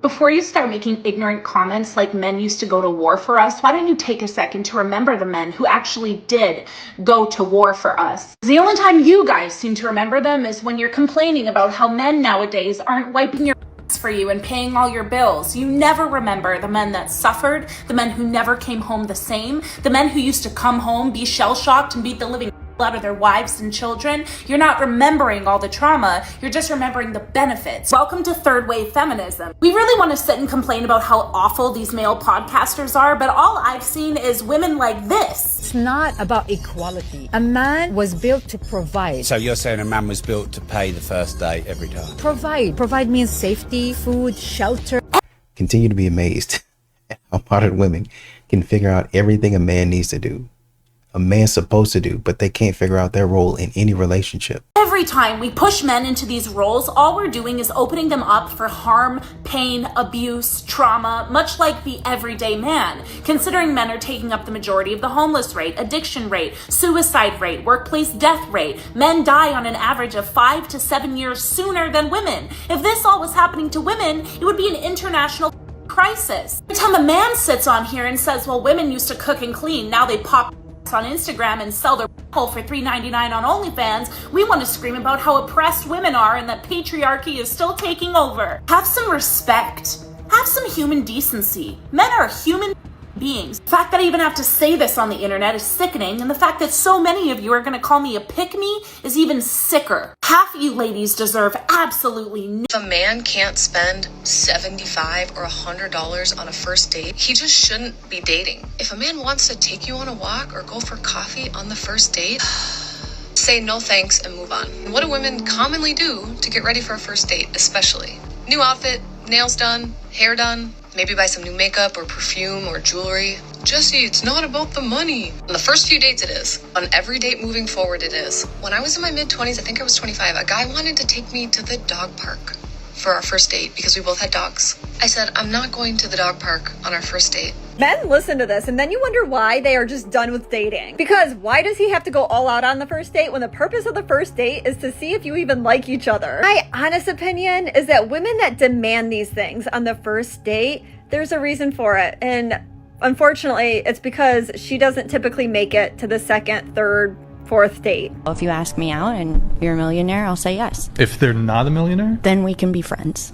Before you start making ignorant comments like men used to go to war for us, why don't you take a second to remember the men who actually did go to war for us? The only time you guys seem to remember them is when you're complaining about how men nowadays aren't wiping your ass for you and paying all your bills. You never remember the men that suffered, the men who never came home the same, the men who used to come home, be shell-shocked, and beat the living out of their wives and children. You're not remembering all the trauma, you're just remembering the benefits. Welcome to third wave feminism. We really want to sit and complain about how awful these male podcasters are, but all I've seen is women like this. It's not about equality. A man was built to provide. So you're saying a man was built to pay the first date every time? Provide means safety, food, shelter. Continue to be amazed at how modern women can figure out everything a man needs to do, a man's supposed to do, but they can't figure out their role in any relationship. Every time we push men into these roles, all we're doing is opening them up for harm, pain, abuse, trauma, much like the everyday man. Considering men are taking up the majority of the homeless rate, addiction rate, suicide rate, workplace death rate, men die on an average of 5 to 7 years sooner than women. If this all was happening to women, it would be an international crisis. Every time a man sits on here and says, well, women used to cook and clean, now they pop on Instagram and sell their hole for $3.99 on OnlyFans, we want to scream about how oppressed women are and that patriarchy is still taking over. Have some respect. Have some human decency. Men are human beings. The fact that I even have to say this on the internet is sickening, and the fact that so many of you are going to call me a pick-me is even sicker. Half of you ladies deserve absolutely If a man can't spend $75 or $100 on a first date, he just shouldn't be dating. If a man wants to take you on a walk or go for coffee on the first date, say no thanks and move on. And what do women commonly do to get ready for a first date, especially? New outfit, nails done, hair done, maybe buy some new makeup or perfume or jewelry. Jesse, it's not about the money. On the first few dates it is. On every date moving forward it is. When I was in my mid-20s, I think I was 25, a guy wanted to take me to the dog park for our first date because we both had dogs. I said, I'm not going to the dog park on our first date. Men listen to this and then you wonder why they are just done with dating. Because why does he have to go all out on the first date when the purpose of the first date is to see if you even like each other? My honest opinion is that women that demand these things on the first date, there's a reason for it. And unfortunately, it's because she doesn't typically make it to the second, third, fourth date. If you ask me out and you're a millionaire, I'll say yes. If they're not a millionaire? Then we can be friends.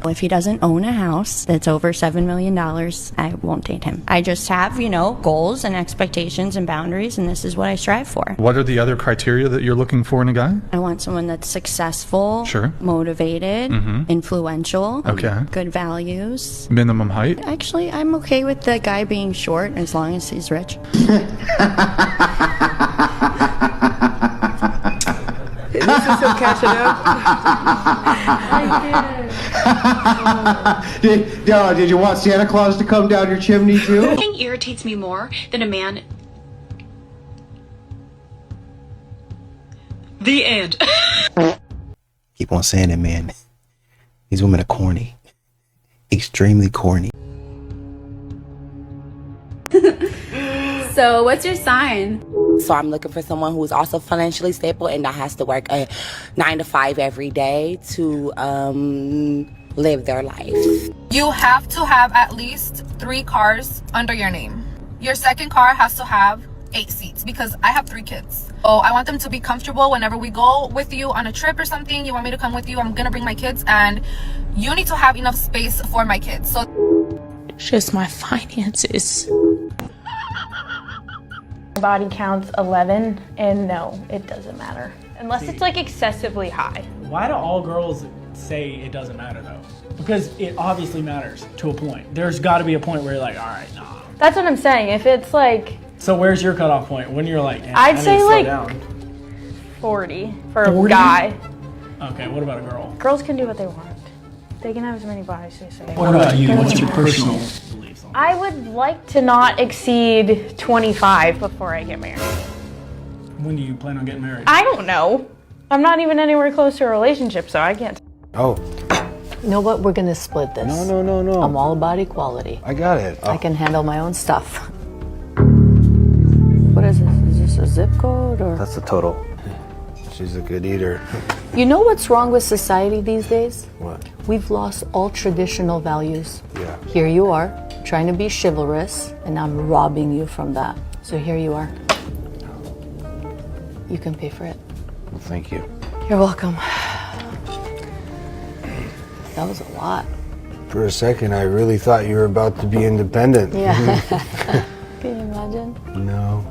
If he doesn't own a house that's over $7 million, I won't date him. I just have, goals and expectations and boundaries, and this is what I strive for. What are the other criteria that you're looking for in a guy? I want someone that's successful, Sure. motivated, influential, Okay. good values. Minimum height? Actually, I'm okay with the guy being short as long as he's rich. This is so catching up. Did you want Santa Claus to come down your chimney too? Nothing irritates me more than a man. The end. Keep on saying it, man. These women are corny. Extremely corny. So what's your sign? So I'm looking for someone who's also financially stable and that has to work a 9 to 5 every day to live their life. You have to have at least 3 cars under your name. Your second car has to have 8 seats because I have 3 kids. Oh, I want them to be comfortable whenever we go with you on a trip or something. You want me to come with you? I'm gonna bring my kids, and you need to have enough space for my kids. So just my finances. Body count's 11, and no, it doesn't matter. Unless it's like excessively high. Why do all girls say it doesn't matter though? Because it obviously matters to a point. There's got to be a point where you're like, all right, nah. That's what I'm saying. If it's like... So where's your cutoff point? When you're like, I'd say like down. 40 for a guy. Okay, what about a girl? Girls can do what they want. They can have as many bodies as they say. What about you? What's your personal beliefs on that? I would like to not exceed 25 before I get married. When do you plan on getting married? I don't know. I'm not even anywhere close to a relationship, so I can't. Oh. You know what? We're going to split this. No. I'm all about equality. I got it. I can handle my own stuff. What is this? Is this a zip code or? That's the total. she's a good eater. You know what's wrong with society these days? What? We've lost all traditional values. Yeah. Here you are, trying to be chivalrous, and I'm robbing you from that. So here you are. You can pay for it. Well, thank you. You're welcome. That was a lot. For a second, I really thought you were about to be independent. Yeah. Can you imagine? No.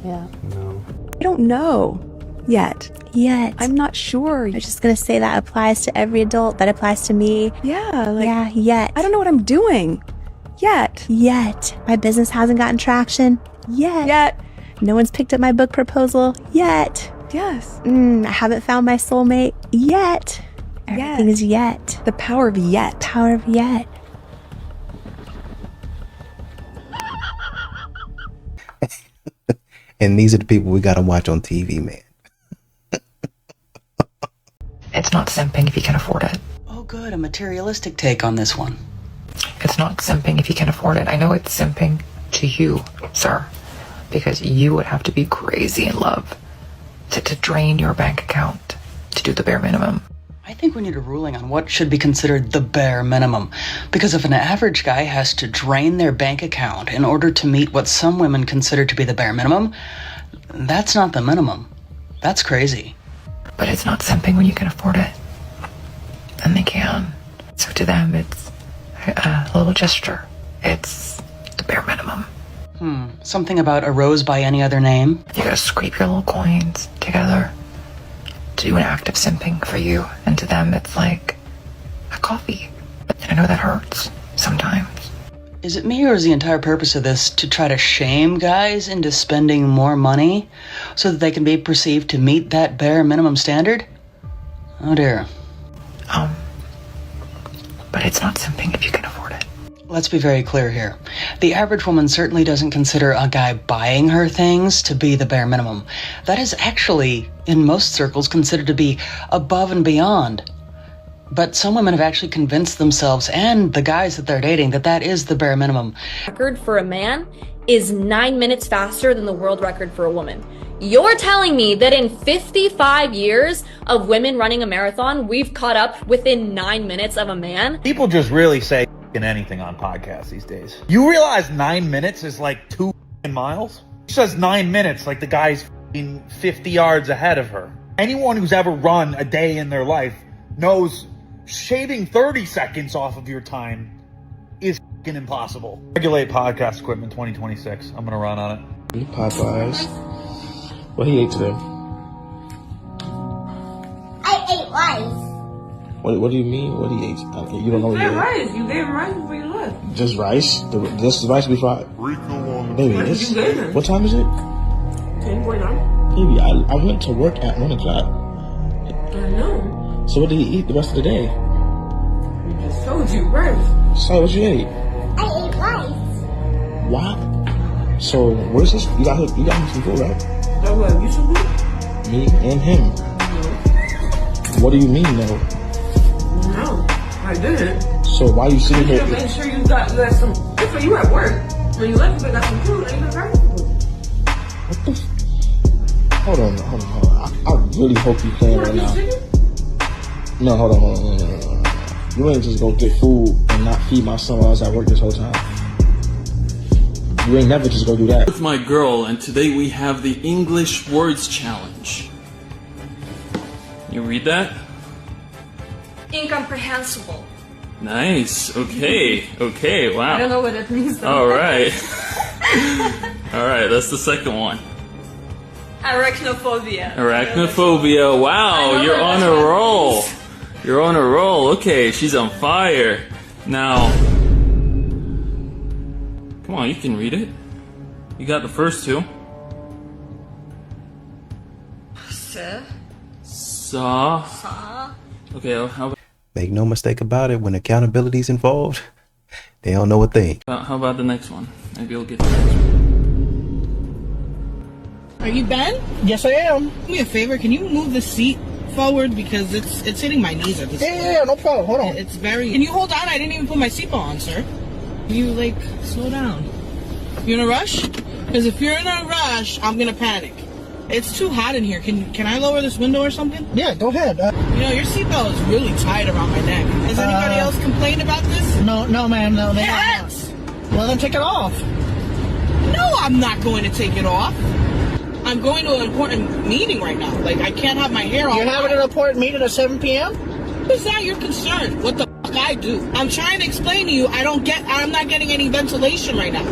Yeah. No. I don't know yet. I'm not sure. I'm just gonna say that applies to every adult. That applies to me. Yeah, yet. I don't know what I'm doing. Yet. My business hasn't gotten traction. Yet. No one's picked up my book proposal. Yet. Yes. I haven't found my soulmate. Yet. Everything is yet. The power of yet. Power of yet. And these are the people we gotta watch on TV, man. It's not simping if you can afford it. Oh, good. A materialistic take on this one. It's not simping if you can afford it. I know it's simping to you, sir, because you would have to be crazy in love to drain your bank account to do the bare minimum. I think we need a ruling on what should be considered the bare minimum. Because if an average guy has to drain their bank account in order to meet what some women consider to be the bare minimum, that's not the minimum. That's crazy. But it's not simping when you can afford it. And they can. So to them, it's a little gesture. It's the bare minimum. Something about a rose by any other name? You gotta scrape your little coins together to do an act of simping for you. And to them, it's like a coffee. And I know that hurts sometimes. Is it me, or is the entire purpose of this to try to shame guys into spending more money so that they can be perceived to meet that bare minimum standard? Oh dear. But it's not simping if you can afford it. Let's be very clear here. The average woman certainly doesn't consider a guy buying her things to be the bare minimum. That is actually, in most circles, considered to be above and beyond. But some women have actually convinced themselves and the guys that they're dating that that is the bare minimum. Record for a man is 9 minutes faster than the world record for a woman. You're telling me that in 55 years of women running a marathon, we've caught up within 9 minutes of a man? People just really say anything on podcasts these days. You realize 9 minutes is like 2 miles? She says 9 minutes like the guy's 50 yards ahead of her. Anyone who's ever run a day in their life knows shaving 30 seconds off of your time is impossible. Regulate podcast equipment 2026. I'm gonna run on it. Popeyes. What he ate today? I ate rice. What do you mean? What he ate? You don't know what he ate? Rice. You gave him rice before you left. Just rice? This is rice before Baby, what time is it? 10:49. Baby, I went to work at 1 o'clock. I know. So what did he eat the rest of the day? I just told you rice. So what you ate? I ate rice. What? So where's this? You got him some food, right? That what? You some food? Me and him. What do you mean, though? No, I didn't. So why you sitting You here? need to make sure you got some. If you at work, when you left, you got some food. And you got rice food. What the? Hold on. I really hope you playing right now. No, hold on. You ain't just go get food and not feed my son while I was at work this whole time. You ain't never just go do that. With my girl, and today we have the English Words Challenge. You read that? Incomprehensible. Nice. Okay, wow. I don't know what it means though. Alright. Alright, that's the second one. Arachnophobia. Arachnophobia. Wow, you're on a roll. You're on a roll. Okay, she's on fire. Now, come on, you can read it. You got the first two. Saw. Okay, how about... Make no mistake about it, when accountability's involved, they don't know a thing. How about the next one? Maybe you'll get the next one. Are you Ben? Yes, I am. Do me a favor, can you move the seat forward because it's hitting my knees at this point. Yeah, no problem. Hold on. It's very... Can you hold on? I didn't even put my seatbelt on, sir. You, slow down. You in a rush? Because if you're in a rush, I'm gonna panic. It's too hot in here. Can I lower this window or something? Yeah, go ahead. Your seatbelt is really tight around my neck. Has anybody else complained about this? No, ma'am, no. Yes! Well, then take it off. No, I'm not going to take it off. I'm going to an important meeting right now. Like, I can't have my hair on. You're having an important meeting at 7 p.m.? Is that your concern? What the fuck I do? I'm trying to explain to you, I'm not getting any ventilation right now.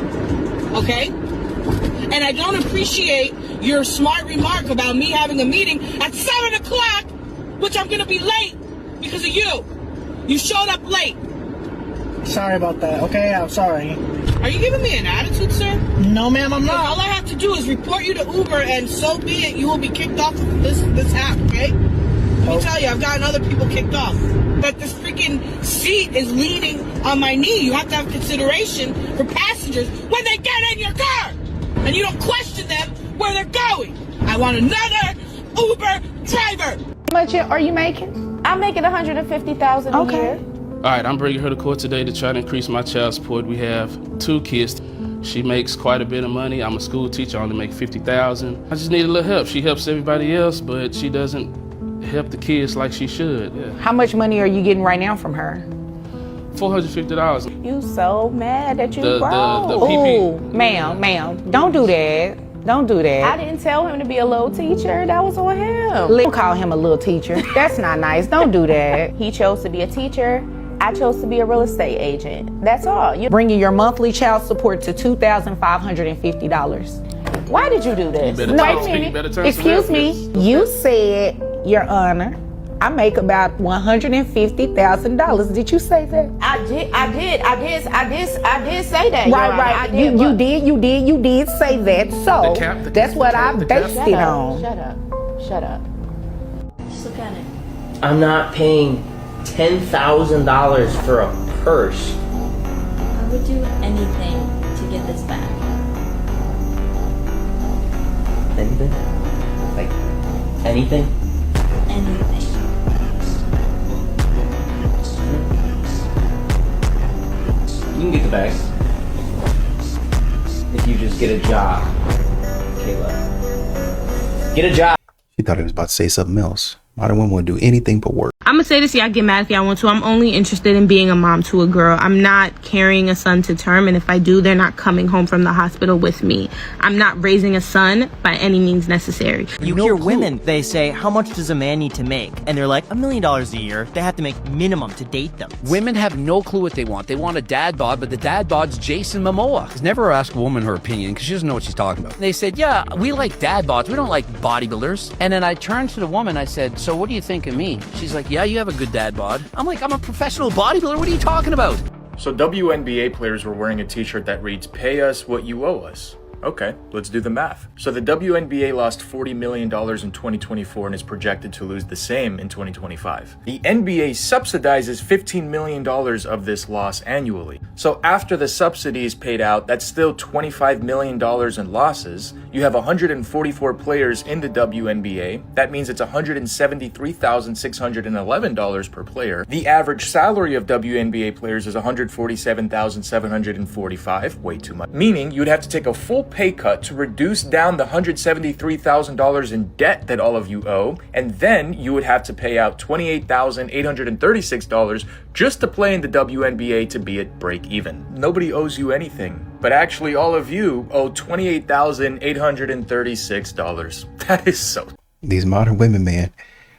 Okay? And I don't appreciate your smart remark about me having a meeting at 7 o'clock, which I'm going to be late because of you. You showed up late. Sorry about that, okay? I'm sorry. Are you giving me an attitude, sir? No, ma'am, I'm not. All I have to do is report you to Uber, and so be it. You will be kicked off of this app, okay? Let me tell you, I've gotten other people kicked off. But this freaking seat is leaning on my knee. You have to have consideration for passengers when they get in your car. And you don't question them where they're going. I want another Uber driver. How much are you making? I'm making $150,000 a year. All right, I'm bringing her to court today to try to increase my child support. We have 2 kids. She makes quite a bit of money. I'm a school teacher, I only make $50,000. I just need a little help. She helps everybody else, but she doesn't help the kids like she should. Yeah. How much money are you getting right now from her? $450. You so mad that you broke. The PP. Ooh, ma'am, don't do that. Don't do that. I didn't tell him to be a little teacher. That was on him. Don't call him a little teacher. That's not nice. Don't do that. He chose to be a teacher. I chose to be a real estate agent. That's all. You're bringing your monthly child support to $2,550. Why did you do this? You better wait a minute. Excuse me. You said, Your Honor, I make about $150,000. Did you say that? I did say that. Right. You did say that. So that's what I based it on. Shut up. Just look at it. I'm not paying $10,000 for a purse. I would do anything to get this back. Anything? Like, anything? Anything. You can get the bag. If you just get a job, Kayla. Get a job. She thought he was about to say something else. Modern women will do anything but work. I'm gonna say this, y'all get mad if y'all want to. I'm only interested in being a mom to a girl. I'm not carrying a son to term, and if I do, they're not coming home from the hospital with me. I'm not raising a son by any means necessary. You hear women, they say, how much does a man need to make? And they're like, $1 million a year. They have to make minimum to date them. Women have no clue what they want. They want a dad bod, but the dad bod's Jason Momoa. Never ask a woman her opinion because she doesn't know what she's talking about. They said, yeah, we like dad bods. We don't like bodybuilders. And then I turned to the woman, I said, so what do you think of me? She's like, yeah, you have a good dad bod. I'm like, I'm a professional bodybuilder. What are you talking about? So WNBA players were wearing a t-shirt that reads, "Pay us what you owe us." Okay, let's do the math. So the WNBA lost $40 million in 2024 and is projected to lose the same in 2025. The NBA subsidizes $15 million of this loss annually. So after the subsidy is paid out, that's still $25 million in losses. You have 144 players in the WNBA. That means it's $173,611 per player. The average salary of WNBA players is $147,745, way too much. Meaning you'd have to take a full pay cut to reduce down the $173,000 in debt that all of you owe, and then you would have to pay out $28,836 just to play in the WNBA to be at break even. Nobody owes you anything, but actually all of you owe $28,836. That is so. These modern women, man,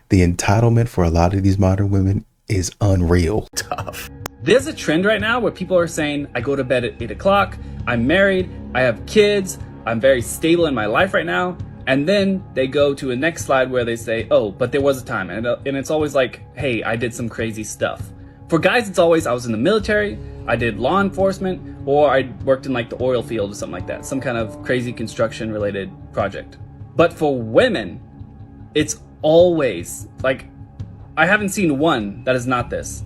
the entitlement for a lot of these modern women is unreal. Tough. There's a trend right now where people are saying, I go to bed at 8 o'clock, I'm married, I have kids, I'm very stable in my life right now. And then they go to a next slide where they say, oh, but there was a time. And it's always like, hey, I did some crazy stuff. For guys, it's always, I was in the military, I did law enforcement, or I worked in like the oil field or something like that. Some kind of crazy construction related project. But for women, it's always like, I haven't seen one that is not this.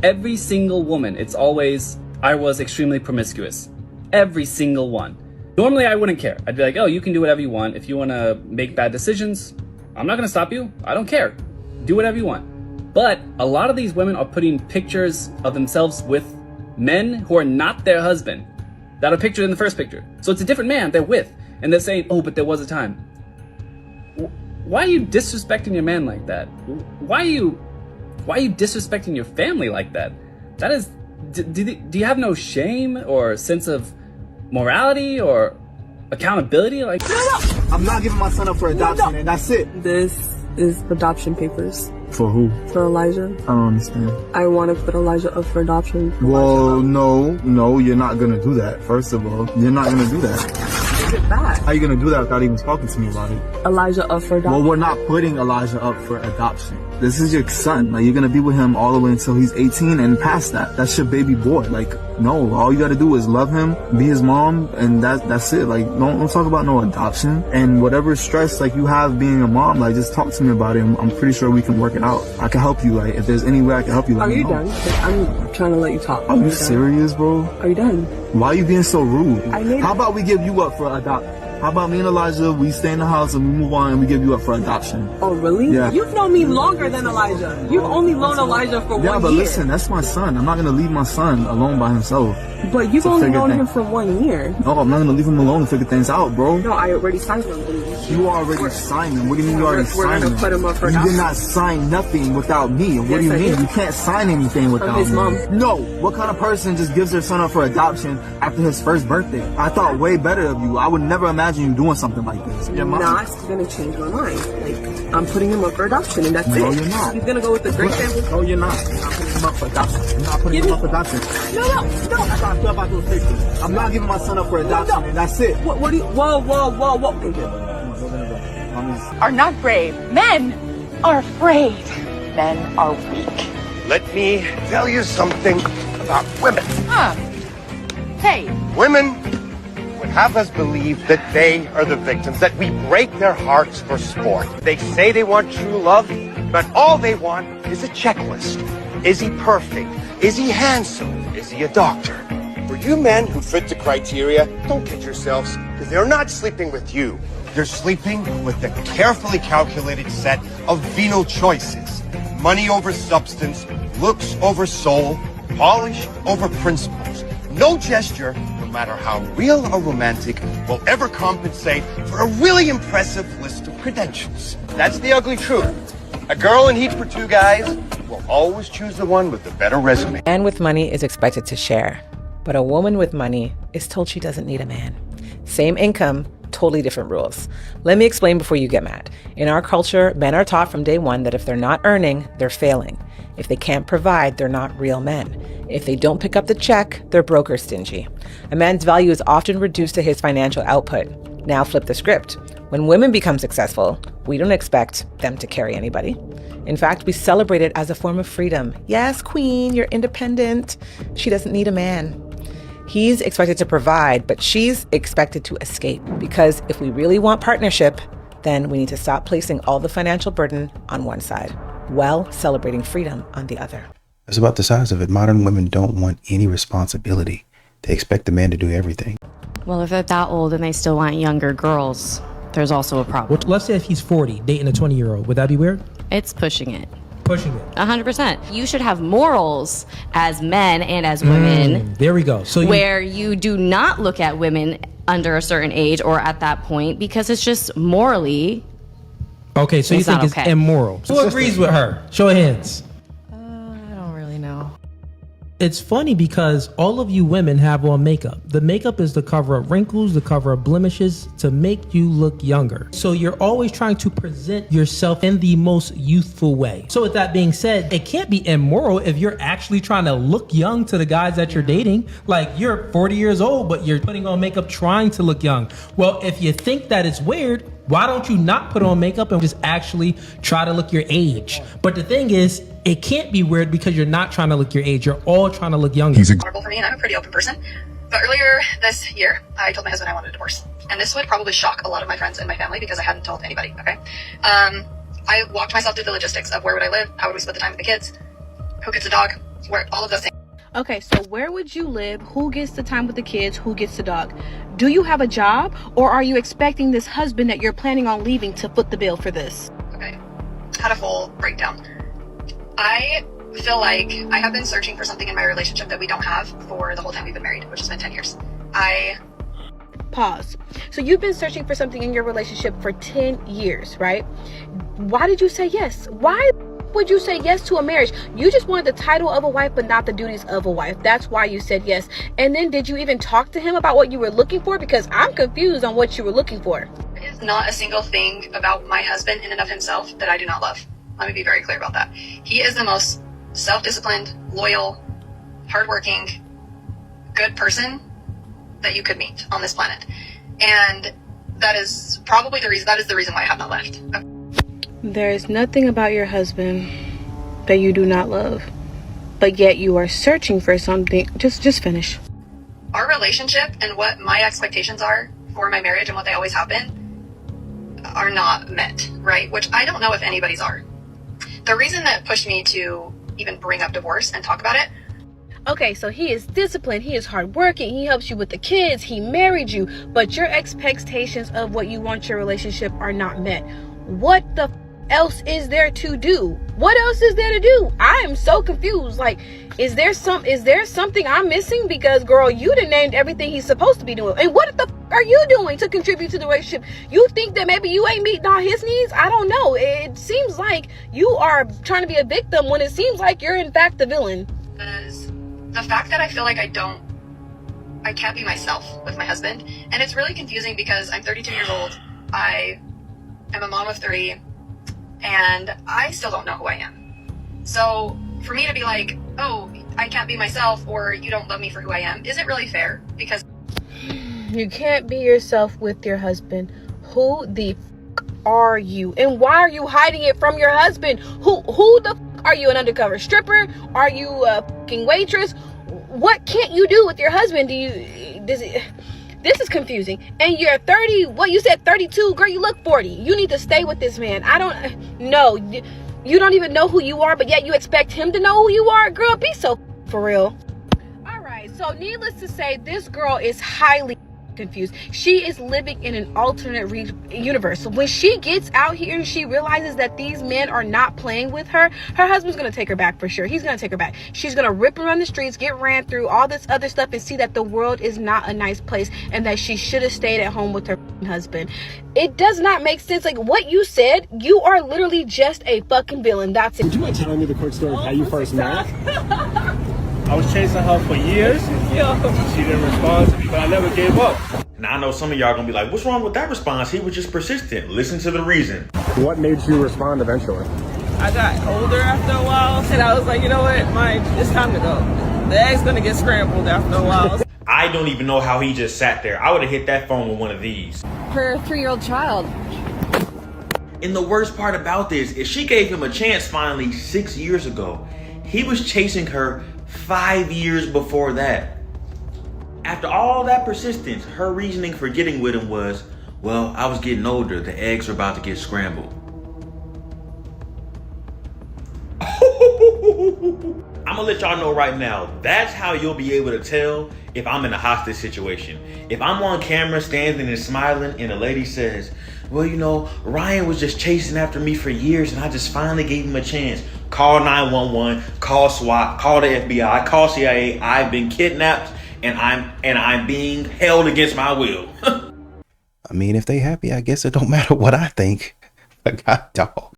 Every single woman, it's always, I was extremely promiscuous. Every single one. Normally, I wouldn't care. I'd be like, oh, you can do whatever you want. If you want to make bad decisions, I'm not going to stop you. I don't care. Do whatever you want. But a lot of these women are putting pictures of themselves with men who are not their husband, that are pictured in the first picture. So it's a different man they're with. And they're saying, oh, but there was a time. why are you disrespecting your man like that? Why are you disrespecting your family like that? That is, do you have no shame or sense of morality or accountability? Like, I'm not giving my son up for adoption, and that's it. This is adoption papers. For who? For Elijah. I don't understand. I want to put Elijah up for adoption. Well, no, you're not gonna do that. First of all, you're not gonna do that. Is it bad? How are you gonna do that without even talking to me about it? Elijah up for adoption. Well, we're not putting Elijah up for adoption. This is your son. Like, you're gonna be with him all the way until he's 18 and past that. That's your baby boy. Like, no, all you gotta do is love him, be his mom, and that's it. Like, don't talk about no adoption. And whatever stress, like, you have being a mom, like, just talk to me about it. I'm pretty sure we can work it out. I can help you. Like, if there's any way I can help you, let me know. Are you done? I'm trying to let you talk. Are you serious, bro? Are you done? Why are you being so rude? How about we give you up for adoption? How about me and Elijah, we stay in the house and we move on and we give you up for adoption? Oh, really? Yeah. You've known me longer than Elijah. You've only known Elijah for 1 year. Yeah, but listen, that's my son. I'm not going to leave my son alone by himself. But you've only known him for 1 year. No, I'm not going to leave him alone to figure things out, bro. No, I already signed him. You already signed him. What do you mean you already signed him? We're going to put him up for You adoption. did not sign nothing without me. What do you mean? You can't sign anything without his me. mom. No. What kind of person just gives their son up for adoption after his first birthday? I thought way better of you. I would never imagine you doing something like this. Your mom. Not gonna change my mind. Like, I'm putting him up for adoption, and that's it. No, you're not. He's gonna go with the great family. No, you're not. I'm not putting him up for adoption. I'm not putting him up for adoption. No. That's how I feel about those pictures. I'm not giving my son up for adoption, and that's it. What do you? Whoa. Thank you. Are not brave. Men are afraid. Men are weak. Let me tell you something about women. Hey. Women would have us believe that they are the victims, that we break their hearts for sport. They say they want true love, but all they want is a checklist. Is he perfect? Is he handsome? Is he a doctor? For you men who fit the criteria, don't kid yourselves, because they're not sleeping with you. They're sleeping with a carefully calculated set of venal choices. Money over substance, looks over soul, polish over principles. No gesture, no matter how real or romantic, will ever compensate for a really impressive list of credentials. That's the ugly truth. A girl in heat for two guys will always choose the one with the better resume. A man with money is expected to share, but a woman with money is told she doesn't need a man. Same income, totally different rules. Let me explain before you get mad. In our culture, men are taught from day one that if they're not earning, they're failing. If they can't provide, they're not real men. If they don't pick up the check, they're broke or stingy. A man's value is often reduced to his financial output. Now flip the script. When women become successful, we don't expect them to carry anybody. In fact, we celebrate it as a form of freedom. Yes, queen, you're independent. She doesn't need a man. He's expected to provide, but she's expected to escape. Because if we really want partnership, then we need to stop placing all the financial burden on one side, while celebrating freedom on the other. It's about the size of it. Modern women don't want any responsibility. They expect the man to do everything. Well, if they're that old and they still want younger girls, there's also a problem. Well, let's say if he's 40, dating a 20-year-old, would that be weird? It's pushing it. Pushing it. 100%. You should have morals as men and as women. There we go. So where you do not look at women under a certain age or at that point because it's just morally. Okay, so you think it's immoral. Who agrees with her? Show of hands. I don't really know. It's funny because all of you women have on makeup. The makeup is to cover up wrinkles, to cover up blemishes, to make you look younger. So you're always trying to present yourself in the most youthful way. So with that being said, it can't be immoral if you're actually trying to look young to the guys that you're dating. Like, you're 40 years old, but you're putting on makeup trying to look young. Well, if you think that it's weird, why don't you not put on makeup and just actually try to look your age? But the thing is, it can't be weird because you're not trying to look your age. You're all trying to look younger. For me, and I'm a pretty open person. But earlier this year, I told my husband I wanted a divorce. And this would probably shock a lot of my friends and my family because I hadn't told anybody, okay? I walked myself through the logistics of where would I live, how would we split the time with the kids, who gets a dog, where all of those things. Okay, so where would you live? Who gets the time with the kids? Who gets the dog? Do you have a job, or are you expecting this husband that you're planning on leaving to foot the bill for this? Okay, had a full breakdown. I feel like I have been searching for something in my relationship that we don't have for the whole time we've been married, which has been 10 years. I pause. So you've been searching for something in your relationship for 10 years, right? Why did you say yes? Why would you say yes to a marriage? You just wanted the title of a wife, but not the duties of a wife. That's why you said yes. And then did you even talk to him about what you were looking for? Because I'm confused on what you were looking for. There is not a single thing about my husband in and of himself that I do not love. Let me be very clear about that. He is the most self-disciplined, loyal, hardworking, good person that you could meet on this planet. And that is probably the reason, that is the reason why I have not left. There is nothing about your husband that you do not love, but yet you are searching for something. Just finish. Our relationship and what my expectations are for my marriage and what they always have been are not met, right? Which I don't know if anybody's are. The reason that pushed me to even bring up divorce and talk about it. Okay, so he is disciplined, he is hardworking, he helps you with the kids, he married you, but your expectations of what you want your relationship are not met. What the else is there to do? What else is there to do? I am so confused. Like, is there something I'm missing? Because girl, you done named everything he's supposed to be doing. And what the are you doing to contribute to the relationship? You think that maybe you ain't meeting all his needs? I don't know. It seems like you are trying to be a victim when it seems like you're in fact the villain. The fact that I feel like I can't be myself with my husband, and it's really confusing because I'm 32 years old. I am a mom of 3, and I still don't know who I am. So for me to be like, oh, I can't be myself, or you don't love me for who I am, isn't really fair, because you can't be yourself with your husband. Who the are you? And why are you hiding it from your husband? Who the are you, an undercover stripper? Are you a fucking waitress? What can't you do with your husband? This is confusing. And you're 30, what you said 32, girl, you look 40. You need to stay with this man. I don't know. You don't even know who you are, but yet you expect him to know who you are? Girl, be so for real. All right, so needless to say, this girl is highly confused. She is living in an alternate universe. When she gets out here and she realizes that these men are not playing with her, her husband's gonna take her back for sure. He's gonna take her back. She's gonna rip around the streets, get ran through, all this other stuff, and see that the world is not a nice place and that she should have stayed at home with her husband. It does not make sense. Like what you said, you are literally just a fucking villain. That's it. Would you mind telling me the quick story of how you first met? I was chasing her for years. She didn't respond to me, but I never gave up. Now I know some of y'all gonna be like, what's wrong with that response? He was just persistent. Listen to the reason. What made you respond eventually? I got older after a while, and I was like, you know what, it's time to go. The egg's gonna get scrambled after a while. I don't even know how he just sat there. I would have hit that phone with one of these. Her 3-year-old child. And the worst part about this is she gave him a chance finally 6 years ago. He was chasing her 5 years before that. After all that persistence, her reasoning for getting with him was, well, I was getting older, the eggs were about to get scrambled. I'm gonna let y'all know right now, that's how you'll be able to tell if I'm in a hostage situation. If I'm on camera standing and smiling and a lady says, well, you know, Ryan was just chasing after me for years and I just finally gave him a chance. Call 911, call SWAT, call the FBI, call CIA. I've been kidnapped and I'm being held against my will. I mean, if they happy, I guess it don't matter what I think. But God, dog.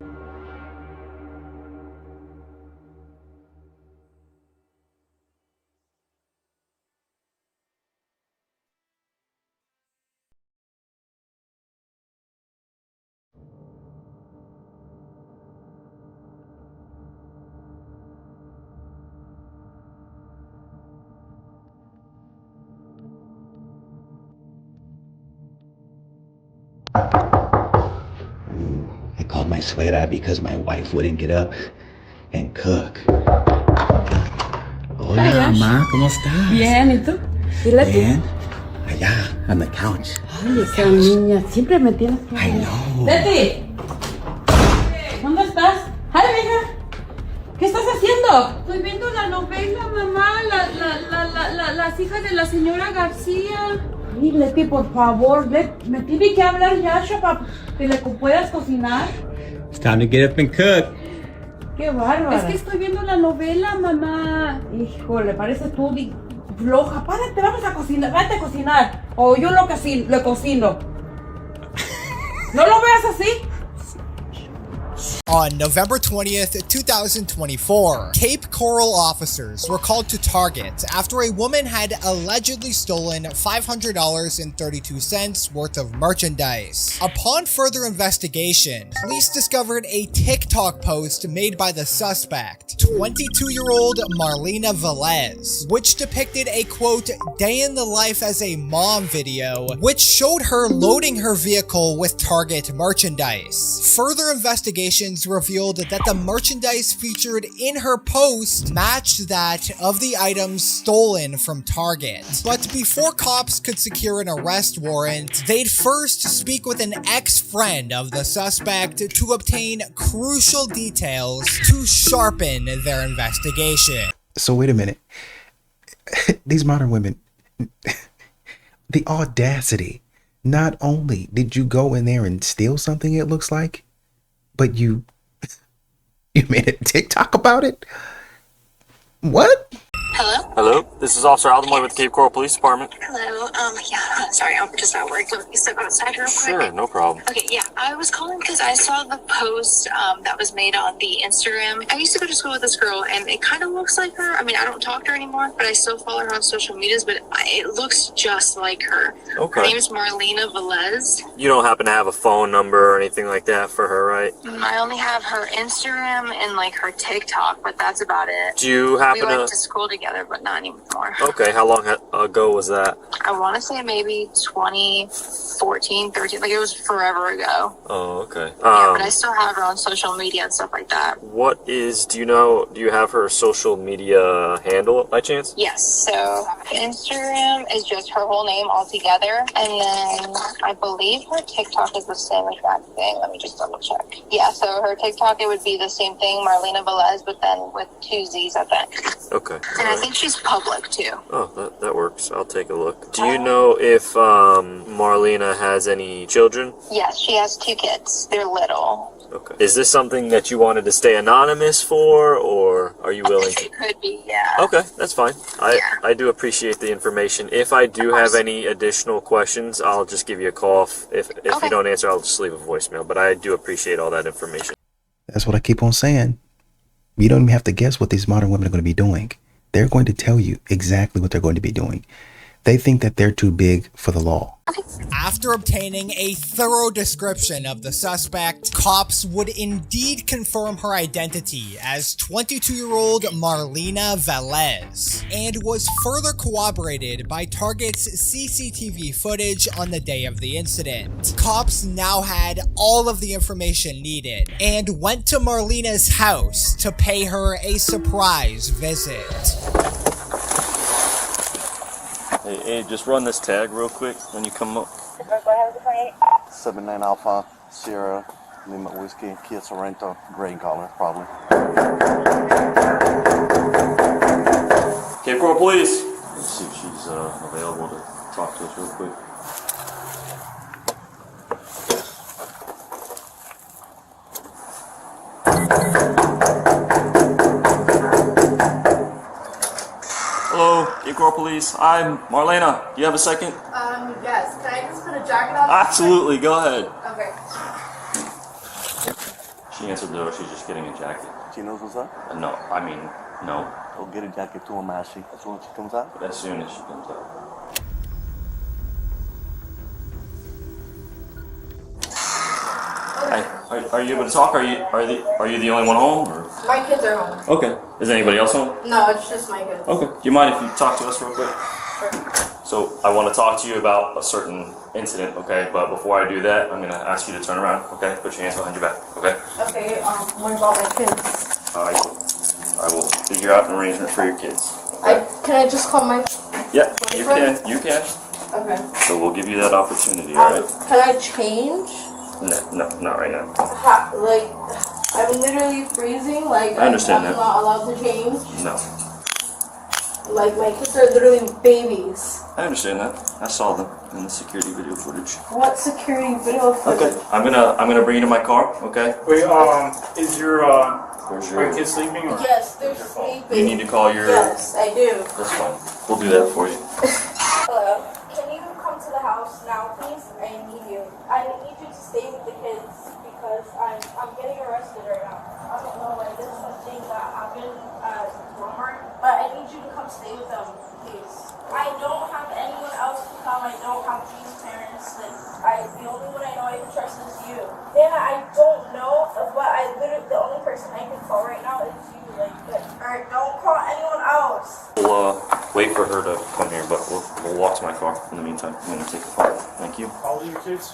I called my suegra because my wife wouldn't get up and cook. Hola, mamá, ¿cómo estás? Bien, ¿y tú? Dile tú. Bien. Allá, on the couch. Ay, esa niña, siempre me tienes que... I know. Betty, ¿dónde estás? Ay, mija, ¿qué estás haciendo? Estoy viendo la novela, mamá, las hijas de la señora García. Ay, Leti, por favor, me tiene que hablar Yasha para que le puedas cocinar. It's time to get up and cook. Qué bárbaro. Es que estoy viendo la novela, mamá. Híjole, parece tú Loja, párate, vamos a cocinar, vete a cocinar. O yo lo cocino. No lo veas así. On November 20th, 2024, Cape Coral officers were called to Target after a woman had allegedly stolen $500.32 worth of merchandise. Upon further investigation, police discovered a TikTok post made by the suspect, 22-year-old Marlena Velez, which depicted a quote, day in the life as a mom video, which showed her loading her vehicle with Target merchandise. Further investigations revealed that the merchandise featured in her post matched that of the items stolen from Target. But before cops could secure an arrest warrant, they'd first speak with an ex-friend of the suspect to obtain crucial details to sharpen their investigation. So wait a minute. These modern women, the audacity. Not only did you go in there and steal something, it looks like, but you made a TikTok about it? What? Hello? Hello, this is Officer Aldemoy with the Cape Coral Police Department. Hello, yeah, sorry, I'm just at work. Let me step outside real quick. Sure, no problem. Okay, yeah, I was calling because I saw the post that was made on the Instagram. I used to go to school with this girl, and it kind of looks like her. I mean, I don't talk to her anymore, but I still follow her on social medias, but it looks just like her. Okay. Her name is Marlena Velez. You don't happen to have a phone number or anything like that for her, right? I only have her Instagram and, like, her TikTok, but that's about it. Do you happen We went to school together, but not anymore. Okay, how long ago was that? I want to say maybe 2014, 13. Like, it was forever ago. Oh, okay. Yeah, but I still have her on social media and stuff like that. Do you have her social media handle by chance? Yes, so Instagram is just her whole name all together. And then I believe her TikTok is the same exact thing. Let me just double check. Yeah, so her TikTok, it would be the same thing, Marlena Velez, but then with 2 Z's at the end. Okay. And I think she's public too. Oh, that works. I'll take a look. Do you know if Marlena has any children? Yes, she has 2 kids. They're little. Okay. Is this something that you wanted to stay anonymous for, or are you willing to? It could be, yeah. Okay, that's fine. I do appreciate the information. If I do have any additional questions, I'll just give you a call. If you don't answer, I'll just leave a voicemail. But I do appreciate all that information. That's what I keep on saying. You don't even have to guess what these modern women are going to be doing. They're going to tell you exactly what they're going to be doing. They think that they're too big for the law. After obtaining a thorough description of the suspect, cops would indeed confirm her identity as 22-year-old Marlena Velez, and was further corroborated by Target's CCTV footage on the day of the incident. Cops now had all of the information needed, and went to Marlena's house to pay her a surprise visit. Hey, just run this tag real quick when you come up. 79 Alpha, Sierra, Lima Whiskey, Kia Sorrento, gray color, probably. Cape Coral Police. Let's see if she's available to talk to us real quick. Hello, Cape Coral Police. I'm Marlena. Do you have a second? Yes. Can I just put a jacket on? Absolutely. Go ahead. Okay. She answered the door. She's just getting a jacket. She knows what's up? No. I mean, no. Go get a jacket to her, as soon as she comes out? As soon as she comes out. Hi. Are you able to talk? Are you the only one home? Or? My kids are home. Okay. Is anybody else home? No, it's just my kids. Okay. Do you mind if you talk to us real quick? Sure. So I want to talk to you about a certain incident, okay? But before I do that, I'm gonna ask you to turn around, okay? Put your hands behind your back, okay? Okay. What about my kids? I will figure out an arrangement for your kids. Can I just call my? Yeah, you can. You can. Okay. So we'll give you that opportunity, all right? Can I change? No, not right now. Like, I'm literally freezing. Like, I understand I'm that. not allowed to change. No, Like, my kids are literally babies. I understand that. I saw them in the security video footage. What security video footage? Okay, I'm gonna bring you to my car, okay? Wait, is your Are your kids sleeping? Or? Yes, they're sleeping. You need to call your... Yes, I do. That's fine. We'll do that for you. Hello. Can you come to the house now, please? I need you. I need you to stay with the kids because I'm getting arrested right now. I don't know, like, this is something that happened at Walmart, but I need you to come stay with them, please. I don't have anyone else to come. I don't have these parents. Like, the only one I know I can trust is you. Dana, I don't know, but the only person I can call right now is you. Like, alright, don't call anyone else. We'll wait for her to come here, but we'll walk to my car in the meantime. I'm gonna take a call. Thank you. How old are your kids?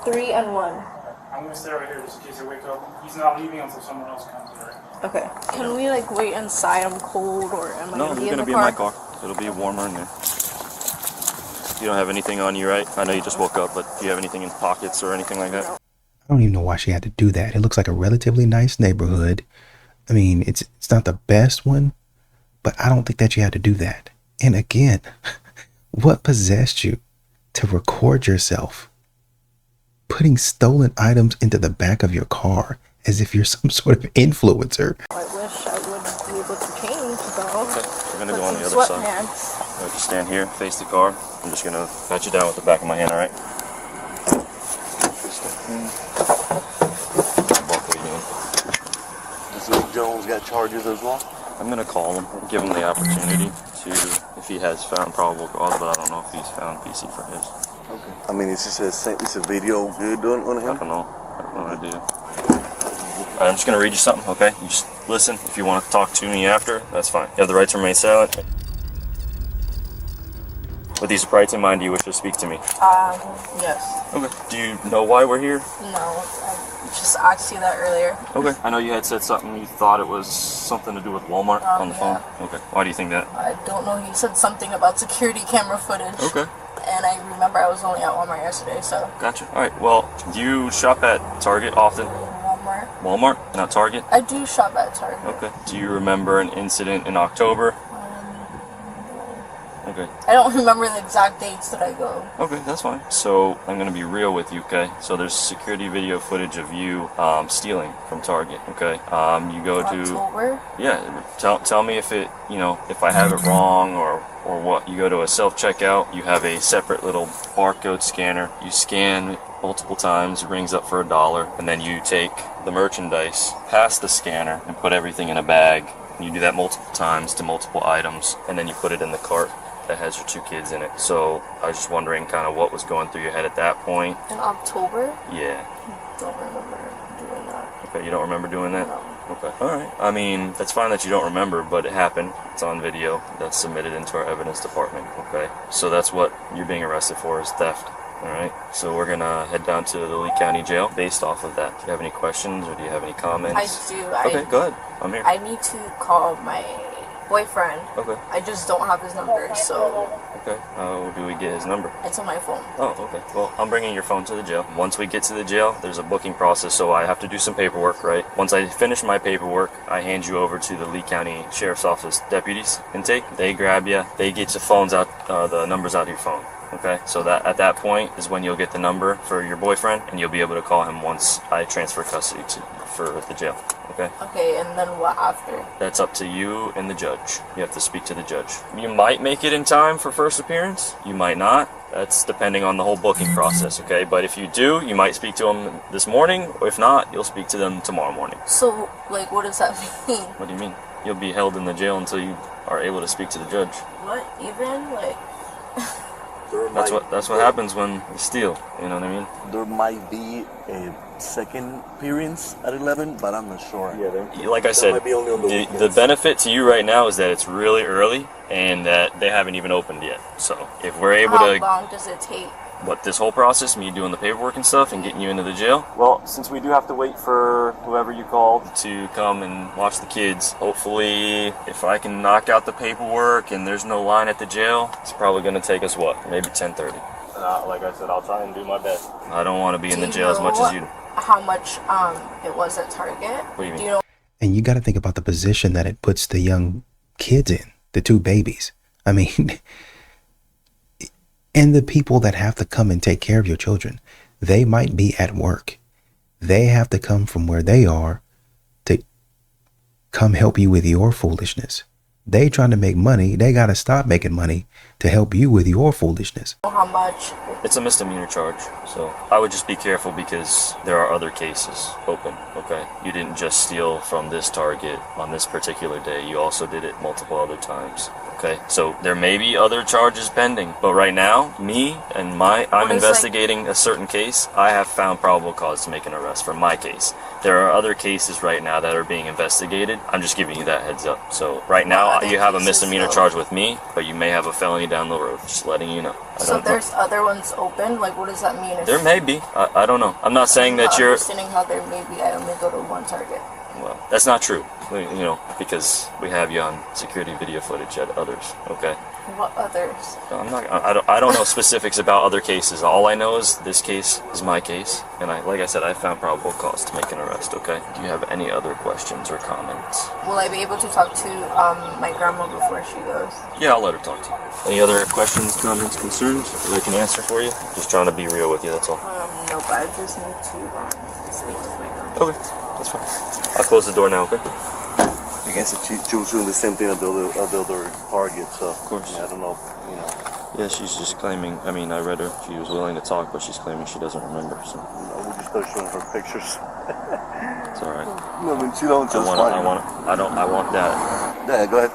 3 and 1. I'm gonna stay right here just in case they wake up. He's not leaving until someone else comes, alright? Okay. Can we like wait inside? I'm cold, or am I No, gonna be you're in gonna the be car? in my car. It'll be warmer in there. You don't have anything on you, right? I know you just woke up, but do you have anything in pockets or anything like that? I don't even know why she had to do that. It looks like a relatively nice neighborhood. I mean, it's not the best one, but I don't think that you had to do that. And again, what possessed you to record yourself putting stolen items into the back of your car as if you're some sort of influencer? I wish I would be able to change though. Okay, we're gonna Put go on the some other side. sweatpants. Just stand here, face the car. I'm just gonna pat you down with the back of my hand, alright? Mr. Jones got charges as well? I'm gonna call him, give him the opportunity to, if he has found probable cause, but I don't know if he's found PC for his. Okay. I mean, it's a video good on him? I don't know. I have no idea. Alright, I'm just gonna read you something, okay? You just listen. If you want to talk to me after, that's fine. You have the right to remain silent. With these rights in mind, do you wish to speak to me? Yes. Okay. Do you know why we're here? No, I just asked you that earlier. Okay. I know you had said something, you thought it was something to do with Walmart on the phone. Okay. Why do you think that? I don't know. He said something about security camera footage. Okay. And I remember I was only at Walmart yesterday, so. Gotcha. Alright, well, do you shop at Target often? Walmart. Walmart, not Target? I do shop at Target. Okay. Do you remember an incident in October? Okay. I don't remember the exact dates that I go. Okay, that's fine. So I'm gonna be real with you, okay? So there's security video footage of you stealing from Target, okay? You go to October? Yeah. Tell me if it, you know, if I have it wrong or what. You go to a self-checkout. You have a separate little barcode scanner. You scan multiple times. It rings up for $1, and then you take the merchandise past the scanner and put everything in a bag. And you do that multiple times to multiple items, and then you put it in the cart that has your 2 kids in it. So I was just wondering kind of what was going through your head at that point. In October? Yeah. Don't remember doing that. Okay, you don't remember doing that? No. Okay. Alright. I mean, that's fine that you don't remember, but it happened. It's on video. That's submitted into our evidence department. Okay. So that's what you're being arrested for, is theft. Alright. So we're gonna head down to the Lee County Jail based off of that. Do you have any questions or do you have any comments? I do. Okay, go ahead. I'm here. I need to call my boyfriend. Okay. I just don't have his number, so. Okay. How do we get his number? It's on my phone. Oh, okay. Well, I'm bringing your phone to the jail. Once we get to the jail, there's a booking process, so I have to do some paperwork, right? Once I finish my paperwork, I hand you over to the Lee County Sheriff's Office deputies intake. They grab you. They get your phones out, the numbers out of your phone. Okay, so that at that point is when you'll get the number for your boyfriend, and you'll be able to call him once I transfer custody for the jail. Okay. Okay, and then what after? That's up to you and the judge. You have to speak to the judge. You might make it in time for first appearance. You might not. That's depending on the whole booking process. Okay, but if you do, you might speak to them this morning, or if not, you'll speak to them tomorrow morning. So, like, what does that mean? What do you mean? You'll be held in the jail until you are able to speak to the judge. What even? Like. That's what happens when you steal. You know what I mean? There might be a second appearance at 11, but I'm not sure. Yeah, like I said, the benefit to you right now is that it's really early and that they haven't even opened yet. So if we're able How to, long does it take? what, this whole process, me doing the paperwork and stuff and getting you into the jail? Well, since we do have to wait for whoever you called to come and watch the kids, hopefully if I can knock out the paperwork and there's no line at the jail, it's probably going to take us, what, maybe 10:30. Like I said, I'll try and do my best. I don't want to be in the jail as much as you. How much it was at Target? What do you mean? Do you know? And you got to think about the position that it puts the young kids in, the 2 babies. I mean, and the people that have to come and take care of your children, they might be at work. They have to come from where they are to come help you with your foolishness. They trying to make money. They got to stop making money to help you with your foolishness. How much? It's a misdemeanor charge, so I would just be careful because there are other cases open, okay? You didn't just steal from this target on this particular day. You also did it multiple other times, okay? So there may be other charges pending, but right now, I'm investigating a certain case. I have found probable cause to make an arrest for my case. There are other cases right now that are being investigated. I'm just giving you that heads up. So right now, you have a misdemeanor charge with me, but you may have a felony down the road. Just letting you know. So there's other ones open? Like, what does that mean? There may be. I don't know. I'm not saying that you're... understanding how there may be. I only go to one target. Well, that's not true. You know, because we have you on security video footage at others, okay? What others? I don't know specifics about other cases. All I know is this case is my case, and like I said, I found probable cause to make an arrest, okay? Do you have any other questions or comments? Will I be able to talk to my grandma before she goes? Yeah, I'll let her talk to you. Any other questions, comments, concerns that I can answer for you? Just trying to be real with you, that's all. No, but I just need to speak with my grandma. Okay, that's fine. I'll close the door now, okay? I guess she was doing the same thing of the other target, so of course. Yeah, I don't know, you know. Yeah, she's just claiming, I mean, I read her, she was willing to talk, but she's claiming she doesn't remember, so. We'll just start showing her pictures. It's alright. No, I mean, she don't just I want that. Yeah, go ahead.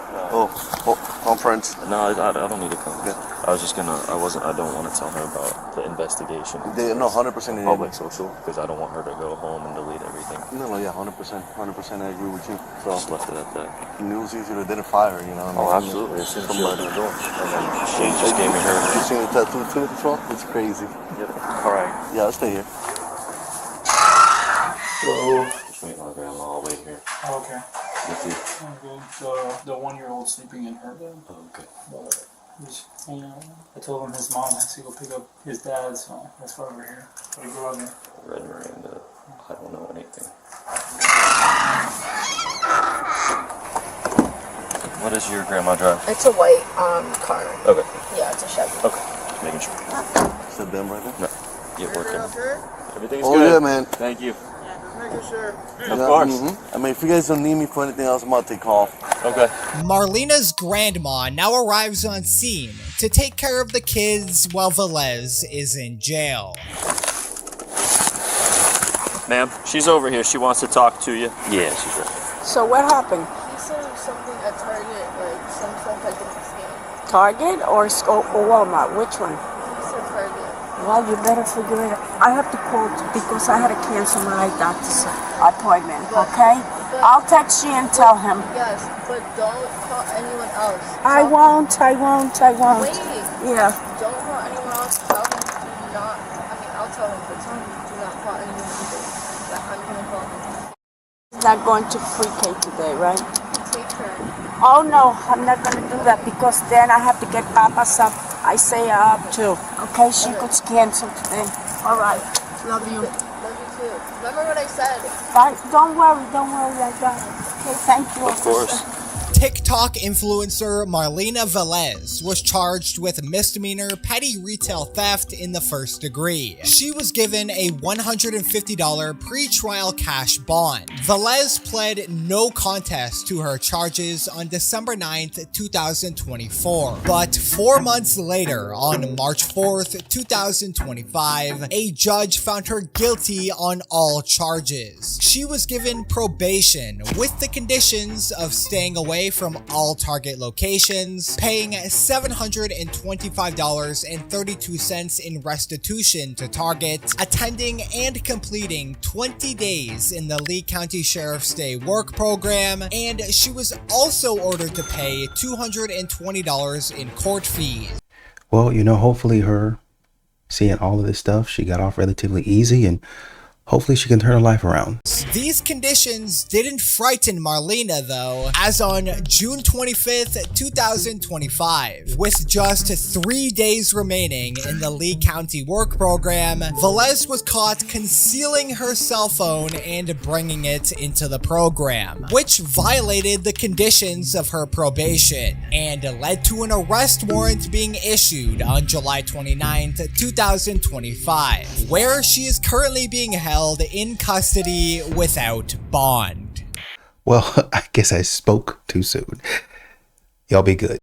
Conference. No, I don't need to come. Okay. I don't want to tell her about the investigation. No, 100%. Public social, because I don't want her to go home and delete everything. No, yeah, 100%. 100% I agree with you. So just left it at that. It was easy to identify her, you know. Oh, absolutely. As soon as she opened the door. And then she just gave me her. You seen the tattoo too, as well? It's crazy. Yep. Alright. Yeah, I'll stay here. So, just meet my grandma, I'll wait here. oh, okay. With you. Okay. The 1-year-old sleeping in her bed. Oh, okay. But you know, I told him his mom has to go pick up his dad, so that's why we're here. Gotta go out there. Red Miranda. I don't know anything. What does your grandma drive? It's a white car. Okay. Yeah, it's a Chevy. Okay. Just making sure. Is that them right there? No. You're working. Everything's Oh, good. yeah, man. Thank you. Of course. I mean, if you guys don't need me for anything else, I'm about to take off. Okay. Marlena's grandma now arrives on scene to take care of the kids while Velez is in jail. Ma'am, she's over here. She wants to talk to you. Yeah, she's right. So what happened? He said something at Target, like some stuff I didn't scan. Target or Walmart? Which one? He said Target. Well, you better figure it out. I have to call because I had to cancel my doctor's appointment, okay? I'll text you and tell him. Yes, but don't call anyone else. I won't. Wait. Yeah. Don't call anyone else. Tell him do not. I mean, I'll tell him, but tell him do not call anyone either. That I'm gonna call him. He's not going to pre-K today, right? Take her. Oh no, I'm not gonna do that because then I have to get Papa's up. I say up too. Okay, she could cancel today. All right. Love you. Love you too. Remember what I said. Bye. Don't worry. I got it. Okay, thank you. Of course. TikTok influencer Marlena Velez was charged with misdemeanor petty retail theft in the first degree. She was given a $150 pre-trial cash bond. Velez pled no contest to her charges on December 9th, 2024. But 4 months later, on March 4th, 2025, a judge found her guilty on all charges. She was given probation with the conditions of staying away from all Target locations, paying $725.32 in restitution to Target, attending and completing 20 days in the Lee County Sheriff's Day work program, and she was also ordered to pay $220 in court fees. Well, you know, hopefully her seeing all of this stuff, she got off relatively easy, and hopefully she can turn her life around. These conditions didn't frighten Marlena though, as on June 25th, 2025, with just 3 days remaining in the Lee County work program, Velez was caught concealing her cell phone and bringing it into the program, which violated the conditions of her probation and led to an arrest warrant being issued on July 29th, 2025, where she is currently being held in custody without bond. Well, I guess I spoke too soon. Y'all be good.